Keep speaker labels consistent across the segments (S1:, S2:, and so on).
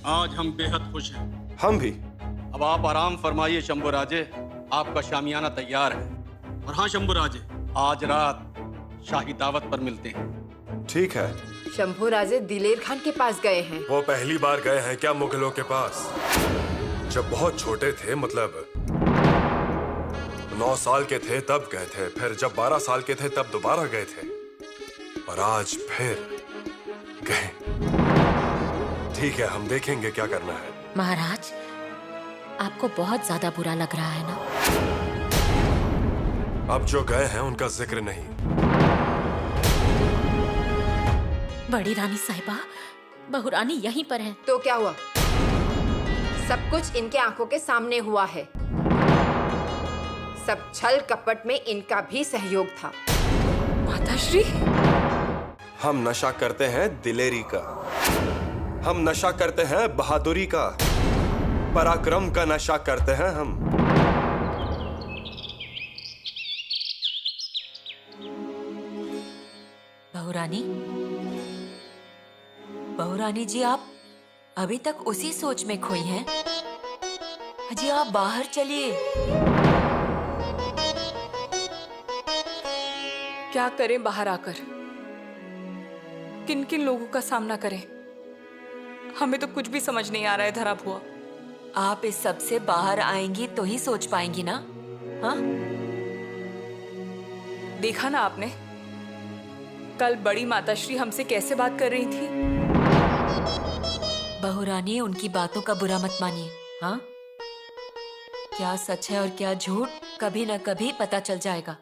S1: आज हम बेहद खुश हैं।
S2: हम भी।
S1: अब आप आराम फरमाइए शंभू राजे, आपका शामियाना तैयार है। और हाँ शंभू राजे, आज रात शाही दावत पर मिलते हैं।
S2: ठीक है।
S3: शंभू राजे दिलेर खान के पास गए हैं।
S2: वो पहली बार गए हैं क्या मुगलों के पास? जब बहुत छोटे थे, मतलब 9 साल के थे तब गए थे, फिर जब 12 साल के थे तब दोबारा गए थे, और आज फिर गए। ठीक है, हम देखेंगे क्या करना है।
S4: महाराज, आपको बहुत ज्यादा बुरा लग रहा है ना?
S2: अब जो गए हैं उनका जिक्र नहीं।
S4: बड़ी रानी साहिबा, बहुरानी यहीं पर है।
S3: तो क्या हुआ? सब कुछ इनके आंखों के सामने हुआ है। सब छल कपट में इनका भी सहयोग था।
S4: माताश्री,
S2: हम नशा करते हैं दिलेरी का, हम नशा करते हैं बहादुरी का, पराक्रम का नशा करते हैं हम।
S4: बहुरानी, बहुरानी जी, आप अभी तक उसी सोच में खोई हैं। जी आप बाहर चलिए।
S5: क्या करें बाहर आकर? किन किन लोगों का सामना करें? हमें तो कुछ भी समझ नहीं आ रहा है धरा भुआ।
S4: आप इस सब से बाहर आएंगी तो ही सोच पाएंगी ना? हाँ?
S5: देखा ना आपने, कल बड़ी माताश्री हमसे कैसे बात कर रही थी।
S4: बहुरानी, उनकी बातों का बुरा मत मानिए। हाँ, क्या सच है और क्या झूठ कभी न कभी पता चल जाएगा।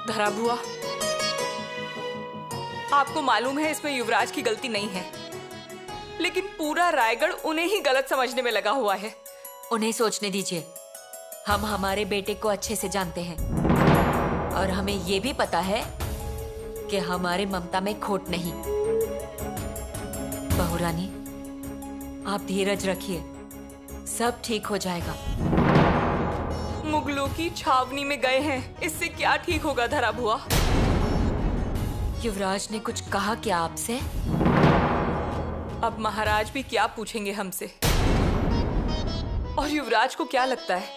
S5: धरा भुआ, आपको मालूम है इसमें युवराज की गलती नहीं है, लेकिन पूरा रायगढ़ उन्हें ही गलत समझने में लगा हुआ है।
S4: उन्हें सोचने दीजिए। हम हमारे बेटे को अच्छे से जानते हैं और हमें ये भी पता है कि हमारे ममता में खोट नहीं। बहुरानी, आप धीरज रखिए, सब ठीक हो जाएगा।
S5: मुगलों की छावनी में गए हैं, इससे क्या ठीक होगा धरा भुआ?
S4: युवराज ने कुछ कहा क्या आपसे?
S5: अब महाराज भी क्या पूछेंगे हमसे? और युवराज को क्या लगता है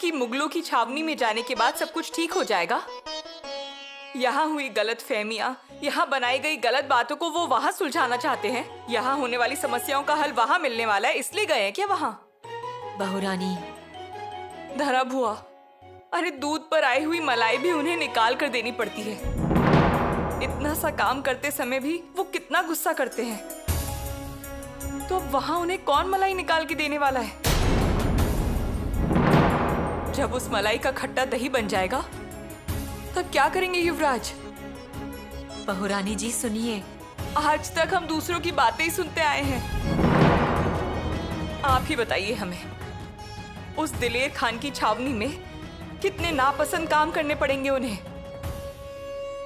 S5: कि मुगलों की छावनी में जाने के बाद सब कुछ ठीक हो जाएगा? यहाँ हुई गलत फहमियां, यहाँ बनाई गई गलत बातों को वो वहाँ सुलझाना चाहते हैं। यहाँ होने वाली समस्याओं का हल वहाँ मिलने वाला है, इसलिए गए हैं क्या वहाँ?
S4: बहुरानी,
S5: धरा भुआ, अरे दूध पर आई हुई मलाई भी उन्हें निकाल कर देनी पड़ती है। इतना सा काम करते समय भी वो कितना गुस्सा करते हैं, तो अब वहाँ उन्हें कौन मलाई निकाल के देने वाला है? जब उस मलाई का खट्टा दही बन जाएगा तब क्या करेंगे युवराज?
S4: बहुरानी जी सुनिए,
S5: आज तक हम दूसरों की बातें ही सुनते आए हैं। आप ही बताइए हमें, उस दिलेर खान की छावनी में कितने नापसंद काम करने पड़ेंगे उन्हें,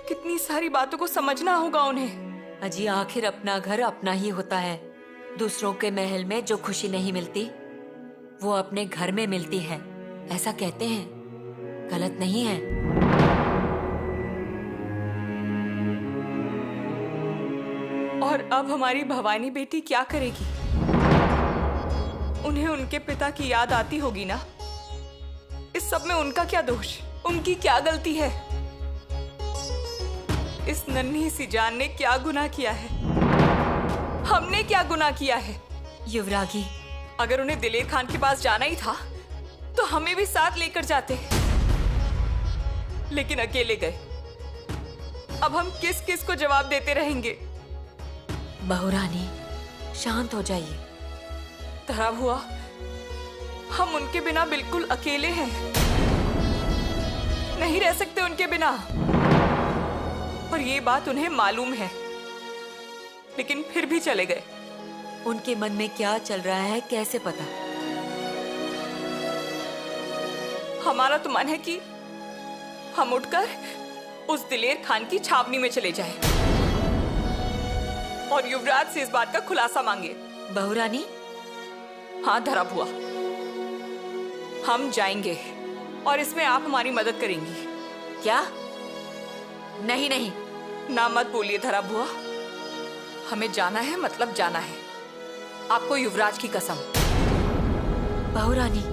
S5: कितनी सारी बातों को समझना होगा उन्हें।
S4: अजी, आखिर अपना घर अपना ही होता है। दूसरों के महल में जो खुशी नहीं मिलती वो अपने घर में मिलती है, ऐसा कहते हैं। गलत नहीं है।
S5: और अब हमारी भवानी बेटी क्या करेगी? उन्हें उनके पिता की याद आती होगी ना? इस सब में उनका क्या दोष, उनकी क्या गलती है? इस नन्ही सी जान ने क्या गुनाह किया है? हमने क्या गुनाह किया है?
S4: युवरागी,
S5: अगर उन्हें दिलेर खान के पास जाना ही था तो हमें भी साथ लेकर जाते, लेकिन अकेले गए। अब हम किस किस को जवाब देते रहेंगे?
S4: बहुरानी, शांत हो जाइए।
S5: धरा हुआ, हम उनके बिना बिल्कुल अकेले हैं, नहीं रह सकते उनके बिना। और ये बात उन्हें मालूम है, लेकिन फिर भी चले गए।
S4: उनके मन में क्या चल रहा है कैसे पता?
S5: हमारा तो मन है कि हम उठकर उस दिलेर खान की छावनी में चले जाएं और युवराज से इस बात का खुलासा मांगे।
S4: बहुरानी,
S5: हाँ धरा भुआ, हम जाएंगे और इसमें आप हमारी मदद करेंगी।
S4: क्या? नहीं नहीं,
S5: ना मत बोलिए धरा भुआ, हमें जाना है, मतलब जाना है। आपको युवराज की कसम।
S4: बहू रानी,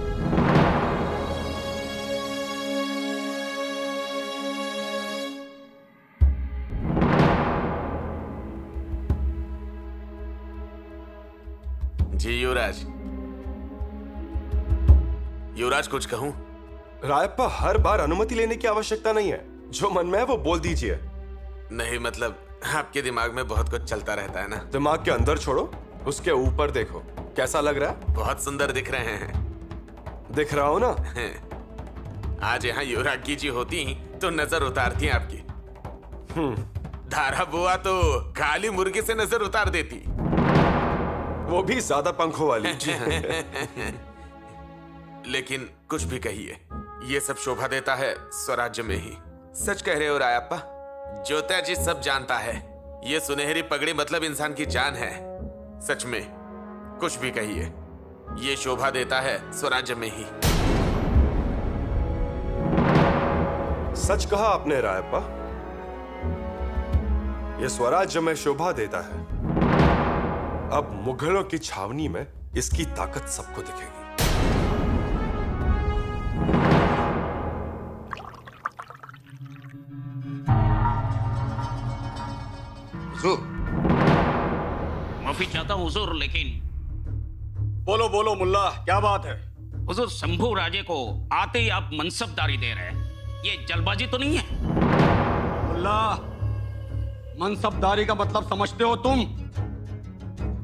S6: जी युवराज। युवराज कुछ कहूं?
S2: रायप्पा, हर बार अनुमति लेने की आवश्यकता नहीं है। जो मन में है वो बोल दीजिए।
S6: नहीं मतलब आपके दिमाग में बहुत कुछ चलता रहता है ना।
S2: दिमाग के अंदर छोड़ो, उसके ऊपर देखो। कैसा लग रहा है?
S6: बहुत सुंदर दिख रहे हैं।
S2: दिख रहा हो ना?
S6: आज यहाँ युवरागी जी होती तो नजर उतारती आपकी। धारा बुआ तो काली मुर्गी से नजर उतार देती।
S2: वो भी ज्यादा पंखों वाली।
S6: लेकिन कुछ भी कहिए, ये सब शोभा देता है स्वराज्य में ही। सच कह रहे हो रायप्पा, ज्योतिया जी सब जानता है। ये सुनहरी पगड़ी मतलब इंसान की जान है। सच में कुछ भी कहिए, ये शोभा देता है स्वराज्य में ही।
S2: सच कहा आपने रायप्पा, ये स्वराज्य में शोभा देता है। अब मुगलों की छावनी में इसकी ताकत सबको दिखेगी।
S1: हुजूर,
S7: माफी चाहता हूँ हुजूर, लेकिन
S1: बोलो बोलो मुल्ला, क्या बात है?
S7: हुजूर, शंभू राजे को आते ही आप मनसबदारी दे रहे हैं। ये जल्दबाजी तो नहीं है?
S1: मुल्ला, मनसबदारी का मतलब समझते हो तुम?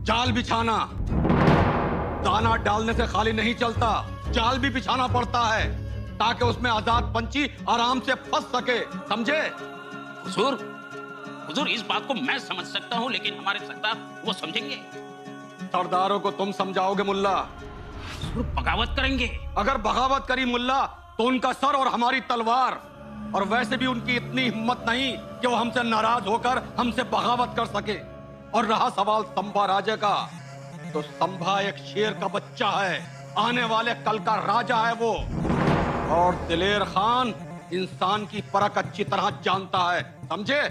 S1: जाल बिछाना। दाना डालने से खाली नहीं चलता, जाल भी बिछाना पड़ता है ताकि उसमें आजाद पंछी आराम से फंस सके, समझे?
S7: हुजूर, हुजूर इस बात को मैं समझ सकता हूँ, लेकिन हमारे सरदार वो समझेंगे?
S1: सरदारों को तुम समझाओगे मुल्ला?
S7: हुजूर बगावत करेंगे।
S1: अगर बगावत करी मुल्ला तो उनका सर और हमारी तलवार। और वैसे भी उनकी इतनी हिम्मत नहीं कि वो हमसे नाराज होकर हमसे बगावत कर सके। और रहा सवाल संभा राजे का, तो संभा एक शेर का बच्चा है, आने वाले कल का राजा है वो। और दिलेर खान इंसान की परख अच्छी तरह जानता है, समझे?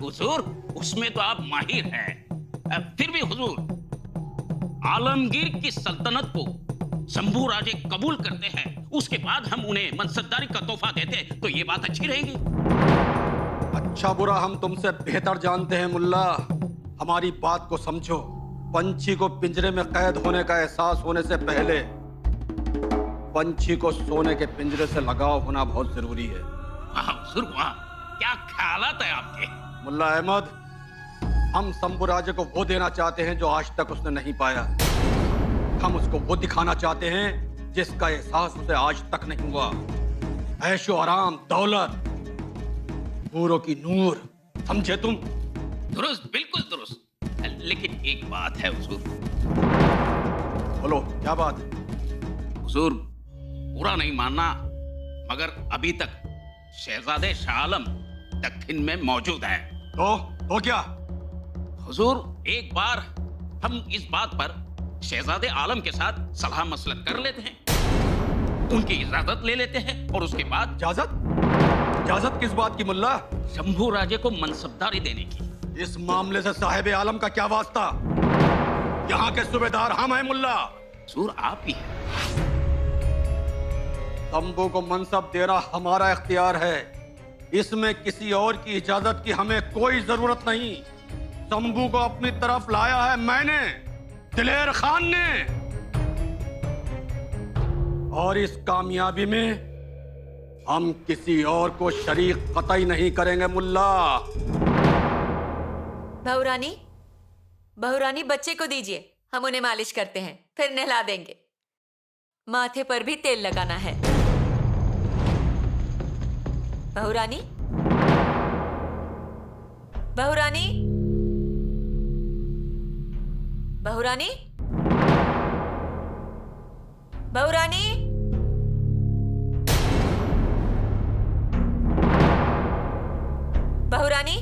S7: हुजूर, उसमें तो आप माहिर हैं। फिर भी हुजूर, आलमगीर की सल्तनत को शंभू राजे कबूल करते हैं, उसके बाद हम उन्हें मनसबदारी का तोहफा देते हैं, तो ये बात अच्छी रहेगी।
S1: अच्छा बुरा हम तुमसे बेहतर जानते हैं मुल्ला। हमारी बात को समझो। पंछी को पिंजरे में कैद होने का एहसास होने से पहले पंछी को सोने के पिंजरे से लगाव होना बहुत जरूरी है।
S7: वाह हुजूर वाह, क्या ख्यालात है आपके।
S1: मुल्ला अहमद, हम शंभू राजे को वो देना चाहते हैं जो आज तक उसने नहीं पाया। हम उसको वो दिखाना चाहते हैं जिसका एहसास उसे आज तक नहीं हुआ। ऐशो आराम, दौलत, नूरों की नूर, समझे तुम?
S7: दुरुस्त, बिल्कुल दुरुस्त। लेकिन एक बात है हुजूर।
S1: बोलो, क्या बात है?
S7: हुजूर, पूरा नहीं मानना, मगर अभी तक शहजादे शाह आलम दक्षिण में मौजूद है।
S1: तो क्या?
S7: हुजूर, एक बार हम इस बात पर शहजादे आलम के साथ सलाह मसलत कर लेते हैं, उनकी इजाजत ले लेते हैं, और उसके बाद
S1: इजाजत? इजाजत किस बात की मुल्ला?
S7: शंभू राजे को मनसबदारी देने की।
S1: इस मामले से साहिब आलम का क्या वास्ता? यहाँ के सूबेदार हम हैं मुल्ला।
S7: हुजूर, आप ही हैं।
S1: शंभू को मनसब देना हमारा इख्तियार है, इसमें किसी और की इजाजत की हमें कोई जरूरत नहीं। शंभू को अपनी तरफ लाया है मैंने, दिलेर खान ने, और इस कामयाबी में हम किसी और को शरीक कतई नहीं करेंगे मुल्ला।
S4: बहुरानी, बहुरानी बच्चे को दीजिए, हम उन्हें मालिश करते हैं, फिर नहला देंगे। माथे पर भी तेल लगाना है। बहुरानी, बहुरानी, बहुरानी, बहुरानी, बहुरानी,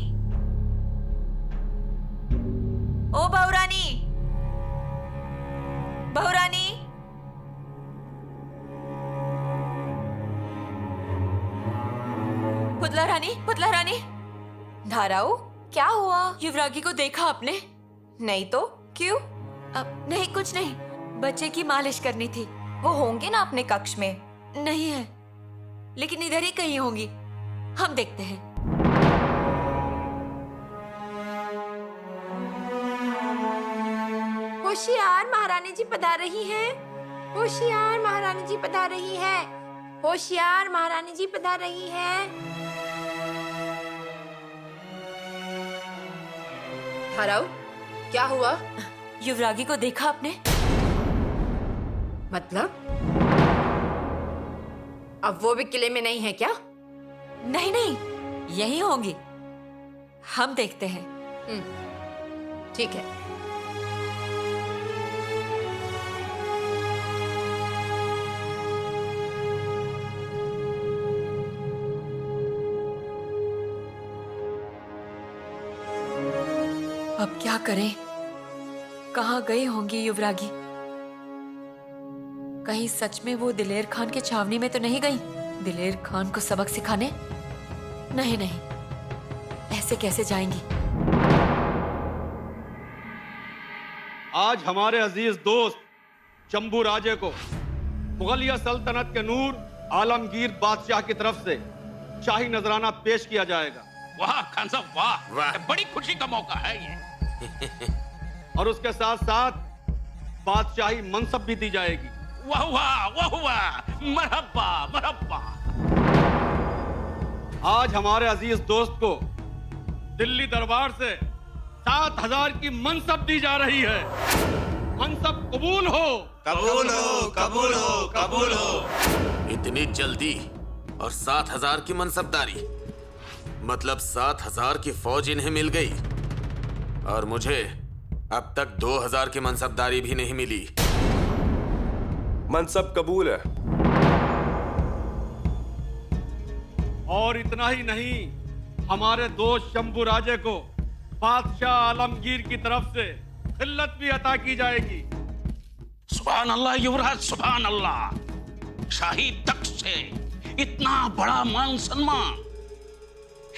S4: ओ बहुरानी, बहुरानी। पुतला रानी, पुतला रानी। धाराओ, क्या हुआ? युवरागी को देखा आपने?
S5: नहीं तो क्यों?
S4: अब नहीं, कुछ नहीं, बच्चे की मालिश करनी थी।
S5: वो होंगे ना अपने कक्ष में।
S4: नहीं है, लेकिन इधर ही कहीं होंगी, हम देखते हैं।
S3: होशियार, महारानी जी पधार रही हैं। होशियार, महारानी जी पधार रही है। होशियार, महारानी जी पधार रही है। हराओ, क्या हुआ?
S4: युवरागी को देखा आपने?
S3: मतलब अब वो भी किले में नहीं है क्या?
S4: नहीं नहीं, यही होंगी, हम देखते हैं।
S3: ठीक है।
S4: अब क्या करें? कहाँ गई होंगी युवरागी? कहीं सच में वो दिलेर खान के छावनी में तो नहीं गई? दिलेर खान को सबक सिखाने? नहीं नहीं, ऐसे कैसे जाएंगी?
S1: आज हमारे अजीज दोस्त शंभू राजे को मुगलिया सल्तनत के नूर आलमगीर बादशाह की तरफ से शाही नजराना पेश किया जाएगा।
S7: वाह खान साहब, वाह
S6: वाह।
S7: बड़ी खुशी का मौका है ये।
S1: और उसके साथ साथ बादशाही मनसब भी दी जाएगी।
S7: वाह वाह वाह वाह, मरहबा मरहबा।
S1: आज हमारे अजीज दोस्त को दिल्ली दरबार से 7,000 की मनसब दी जा रही है। मनसब कबूल हो।
S6: कबूल हो, कबूल हो, कबूल हो। इतनी जल्दी और 7,000 की मनसबदारी, मतलब 7,000 की फौज इन्हें मिल गई और मुझे अब तक 2,000 की मनसबदारी भी नहीं मिली।
S2: मनसब कबूल है।
S1: और इतना ही नहीं, हमारे दोस्त शंभू राजे को बादशाह आलमगीर की तरफ से खिल्लत भी अता की जाएगी।
S7: सुभान अल्लाह युवराज, सुभान अल्लाह। शाही तख्त से इतना बड़ा मान सम्मान,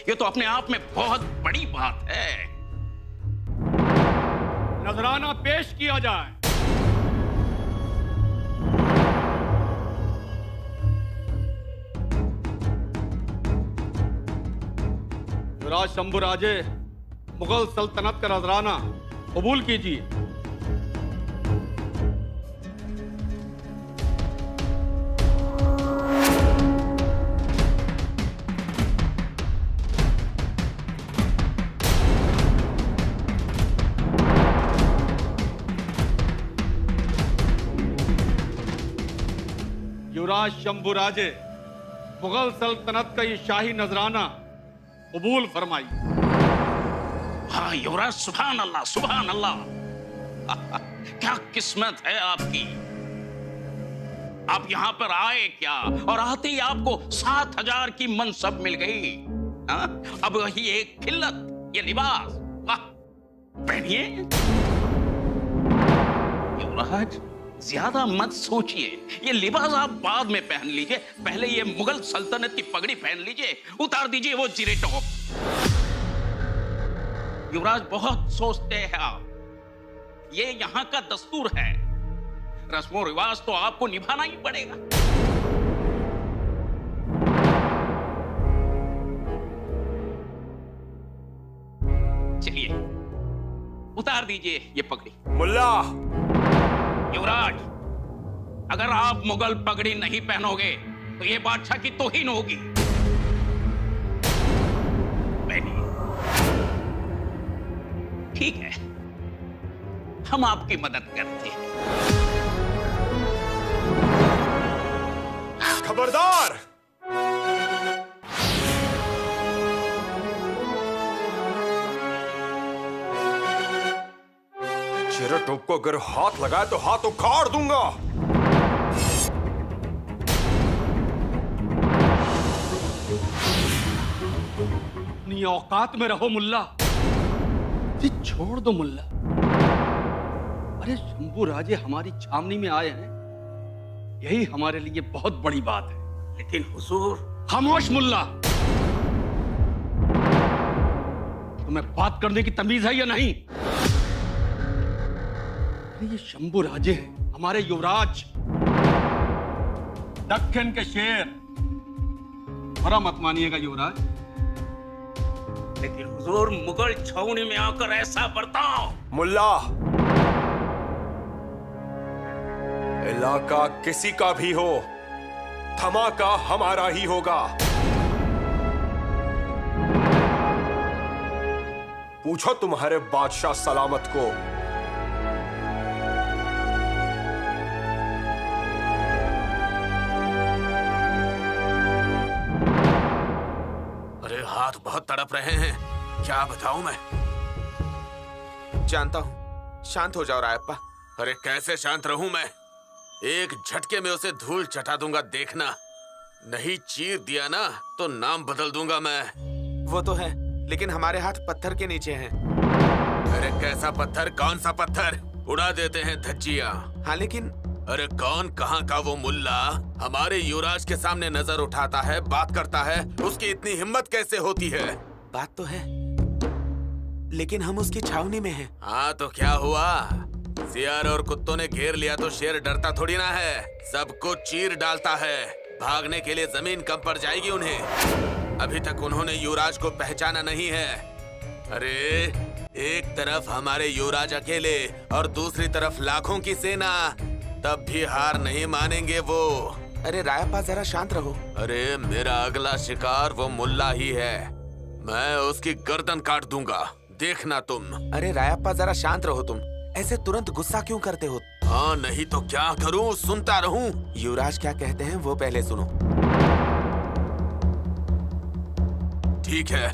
S7: ये तो अपने आप में बहुत बड़ी बात है।
S1: नजराना पेश किया जाए। युवराज शंभू राजे, मुगल सल्तनत का नजराना कबूल कीजिए। युवराज शंभू राजे, मुगल सल्तनत का ये शाही नजराना कबूल फरमाइए।
S7: हाँ युवराज, सुभान अल्लाह, सुभान अल्लाह। क्या किस्मत है आपकी। आप यहां पर आए क्या, और आते ही आपको 7,000 की मनसब मिल गई। हाँ? अब वही एक खिल्लत, ये लिबास, वाह, पहनिए। युवराज ज्यादा मत सोचिए, ये लिबास आप बाद में पहन लीजिए, पहले ये मुगल सल्तनत की पगड़ी पहन लीजिए, उतार दीजिए वो जीरे टॉप। युवराज बहुत सोचते हैं आप, ये यहां का दस्तूर है, रस्मों रिवाज तो आपको निभाना ही पड़ेगा। चलिए उतार दीजिए ये पगड़ी।
S2: मुल्ला,
S7: युवराज, अगर आप मुगल पगड़ी नहीं पहनोगे तो ये बादशाह की तौहीन होगी। पहनिए। ठीक है, हम आपकी मदद करते हैं।
S2: खबरदार! चेहरा टोप को अगर हाथ लगाए तो हाथ उखाड़ दूंगा।
S1: अपनी औकात में रहो मुल्ला, जी छोड़ दो मुल्ला। अरे शंभू राजे हमारी छावनी में आए हैं, यही हमारे लिए बहुत बड़ी बात है।
S7: लेकिन हुजूर।
S1: खामोश मुल्ला, तुम्हें बात करने की तमीज है या नहीं? अरे ये शंभू राजे हैं, हमारे युवराज, दक्कन के शेर। बड़ा मत मानिएगा युवराज,
S7: लेकिन हुजूर मुगल छावनी में आकर ऐसा बर्ताव।
S2: मुल्ला, इलाका किसी का भी हो, धमाका हमारा ही होगा। पूछो तुम्हारे बादशाह सलामत को।
S6: अरे हाथ बहुत तड़प रहे हैं, क्या बताऊं मैं। जानता हूं, शांत हो जाओ रायप्पा। अरे कैसे शांत रहूं मैं, एक झटके में उसे धूल चटा दूंगा, देखना। नहीं चीर दिया ना तो नाम बदल दूंगा मैं। वो तो है, लेकिन हमारे हाथ पत्थर के नीचे हैं। अरे कैसा पत्थर, कौन सा पत्थर? उड़ा देते हैं धज्जियां। हाँ लेकिन अरे कौन कहाँ का वो मुल्ला हमारे युवराज के सामने नजर उठाता है, बात करता है, उसकी इतनी हिम्मत कैसे होती है? बात तो है, लेकिन हम उसकी छावनी में हैं। हाँ तो क्या हुआ, सियार और कुत्तों ने घेर लिया तो शेर डरता थोड़ी ना है, सबको चीर डालता है। भागने के लिए जमीन कम पड़ जाएगी उन्हें। अभी तक उन्होंने युवराज को पहचाना नहीं है। अरे एक तरफ हमारे युवराज अकेले और दूसरी तरफ लाखों की सेना, तब भी हार नहीं मानेंगे वो। अरे रायप्पा जरा शांत रहो। अरे मेरा अगला शिकार वो मुल्ला ही है, मैं उसकी गर्दन काट दूंगा, देखना तुम। अरे रायप्पा जरा शांत रहो, तुम ऐसे तुरंत गुस्सा क्यों करते हो? हाँ नहीं तो क्या करूं, सुनता रहूं। युवराज क्या कहते हैं वो पहले सुनो। ठीक है,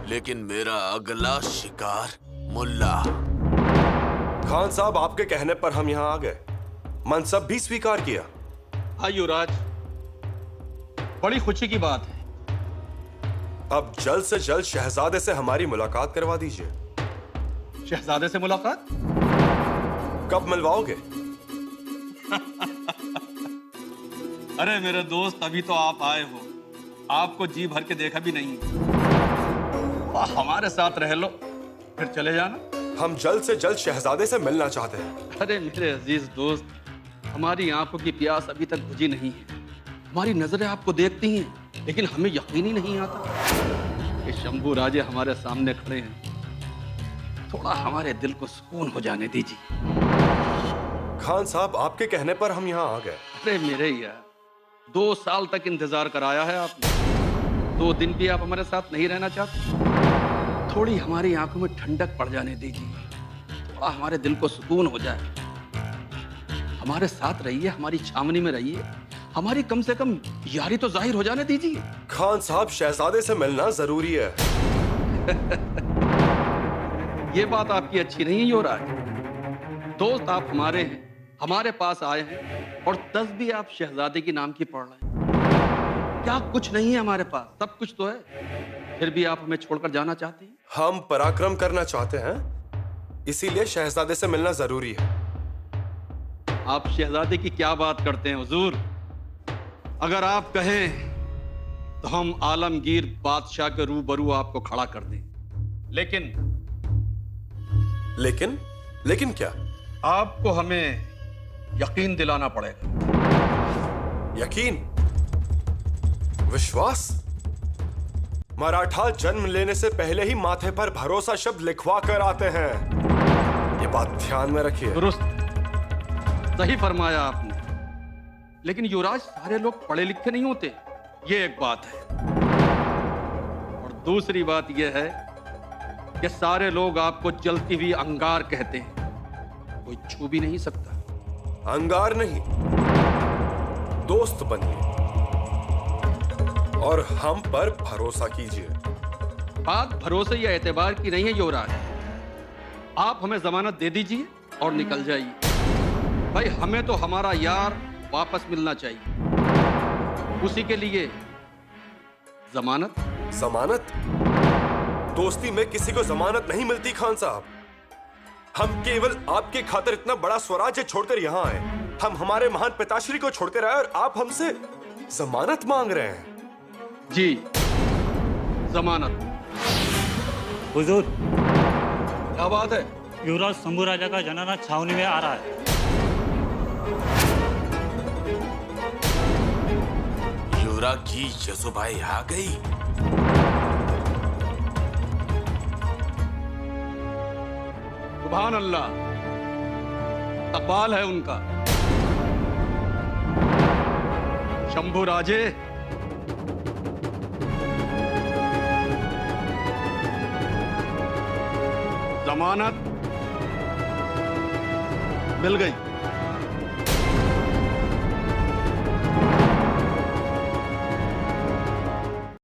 S6: लेकिन मेरा अगला शिकार मुल्ला।
S2: खान साहब, आपके कहने पर हम यहाँ आ गए, मनसब भी स्वीकार किया।
S1: हाँ युवराज, बड़ी खुशी की बात है।
S2: अब जल्द से जल्द शहजादे से हमारी मुलाकात करवा दीजिए।
S1: शहजादे से मुलाकात?
S2: कब मिलवाओगे?
S1: अरे मेरे दोस्त, अभी तो आप आए हो, आपको जी भर के देखा भी नहीं। हमारे साथ रह लो, फिर चले जाना।
S2: हम जल्द से जल्द शहजादे से मिलना चाहते हैं।
S1: अरे मेरे अजीज दोस्त, हमारी आंखों की प्यास अभी तक बुझी नहीं है। हमारी नजरें आपको देखती हैं, लेकिन हमें यकीन ही नहीं आता कि शंभू राजे हमारे सामने खड़े हैं। थोड़ा हमारे दिल को सुकून हो जाने दीजिए।
S2: खान साहब, आपके कहने पर हम यहाँ आ गए।
S1: अरे मेरे यार, 2 साल तक इंतजार कराया है आपने, 2 दिन भी आप हमारे साथ नहीं रहना चाहते? थोड़ी हमारी आंखों में ठंडक पड़ जाने दीजिए, थोड़ा हमारे दिल को सुकून हो जाए। हमारे साथ रहिए, हमारी छावनी में रहिए, हमारी कम से कम यारी तो जाहिर हो जाने दीजिए।
S2: खान साहब, शहजादे से मिलना जरूरी है।
S1: ये बात आपकी अच्छी नहीं है युवराज। दोस्त आप हमारे हैं, हमारे पास आए हैं, और 10 भी आप शहजादे की नाम की पढ़ रहे हैं। क्या कुछ नहीं है हमारे पास? सब कुछ तो है, फिर भी आप हमें छोड़कर जाना चाहते हैं?
S2: हम पराक्रम करना चाहते हैं, इसीलिए शहजादे से मिलना जरूरी है।
S1: आप शहजादे की क्या बात करते हैं हुजूर? अगर आप कहें तो हम आलमगीर बादशाह के रूबरू आपको खड़ा कर दें,
S2: लेकिन क्या?
S1: आपको हमें यकीन दिलाना पड़ेगा।
S2: यकीन? विश्वास? मराठा जन्म लेने से पहले ही माथे पर भरोसा शब्द लिखवा कर आते हैं, ये बात ध्यान में रखिए।
S1: दुरुस्त, सही फरमाया आपने। लेकिन युवराज, सारे लोग पढ़े लिखे नहीं होते, ये एक बात है। और दूसरी बात यह है कि सारे लोग आपको जलती हुई अंगार कहते हैं, कोई छू भी नहीं सकता।
S2: अंगार नहीं, दोस्त बनिए और हम पर भरोसा कीजिए।
S1: बात भरोसे या एतबार की नहीं है युवराज, आप हमें जमानत दे दीजिए और निकल जाइए। भाई, हमें तो हमारा यार वापस मिलना चाहिए, उसी के लिए जमानत।
S2: जमानत? दोस्ती में किसी को जमानत नहीं मिलती खान साहब। हम केवल आपके खातिर इतना बड़ा स्वराज्य छोड़कर यहाँ आए, हम हमारे महान पिताश्री को छोड़कर आए और आप हमसे जमानत मांग रहे हैं।
S1: जी, जमानत।
S8: हुजूर,
S1: क्या बात है?
S8: युवराज शंभू राजा का जनाना छावनी में आ रहा है।
S6: युवराज की यशोबाई आ गई।
S1: सुभान अल्लाह, इकबाल है उनका। शंभू राजे, जमानत मिल गई।